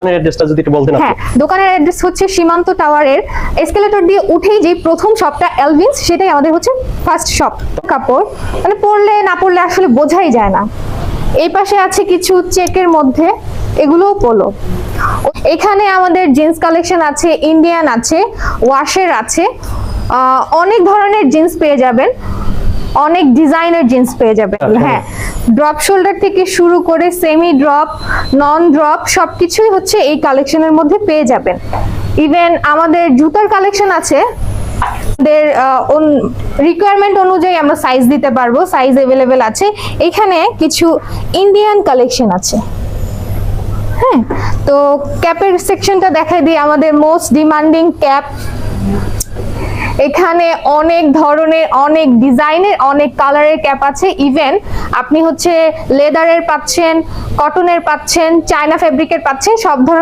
অ্যাড্রেসটা যদি একটু বলতেন আপনি। হ্যাঁ, দোকানের অ্যাড্রেস হচ্ছে সীমান্ত টাওয়ারের এসকেলেটর দিয়ে উঠেই যে প্রথম শপটা এলভিনস, সেটাই আমাদের হচ্ছে ফার্স্ট শপ। কাপড় মানে পরলে না পরলে আসলে বোঝাই যায় না। এই পাশে আছে কিছু চেকের মধ্যে, এগুলোও পোলো। এখানে আমাদের জিন্স কালেকশন আছে, ইন্ডিয়ান আছে, ওয়াশের আছে, অনেক ধরনের জিন্স পেয়ে যাবেন, অনেক ডিজাইনের জিন্স পেয়ে যাবেন। হ্যাঁ, ড্রপ শোল্ডার থেকে শুরু করে সেমি ড্রপ, নন ড্রপ সবকিছুই হচ্ছে এই কালেকশনের মধ্যে পেয়ে যাবেন। ইভেন আমাদের জুতার কালেকশন আছে, আমাদের রিকোয়ারমেন্ট অনুযায়ী আমরা সাইজ দিতে পারবো, সাইজ অ্যাভেলেবেল আছে। এখানে কিছু ইন্ডিয়ান কালেকশন আছে। হ্যাঁ, তো ক্যাপের সেকশনটা দেখাই দিই। আমাদের মোস্ট ডিমান্ডিং ক্যাপ, এখানে অনেক ধরনের, অনেক ডিজাইনের, অনেক কালারের ক্যাপ আছে। ইভেন আপনি হচ্ছে লেদারের পাচ্ছেন, কটনের পাচ্ছেন, চায়না ফেব্রিকের পাচ্ছেন, সব ধরনের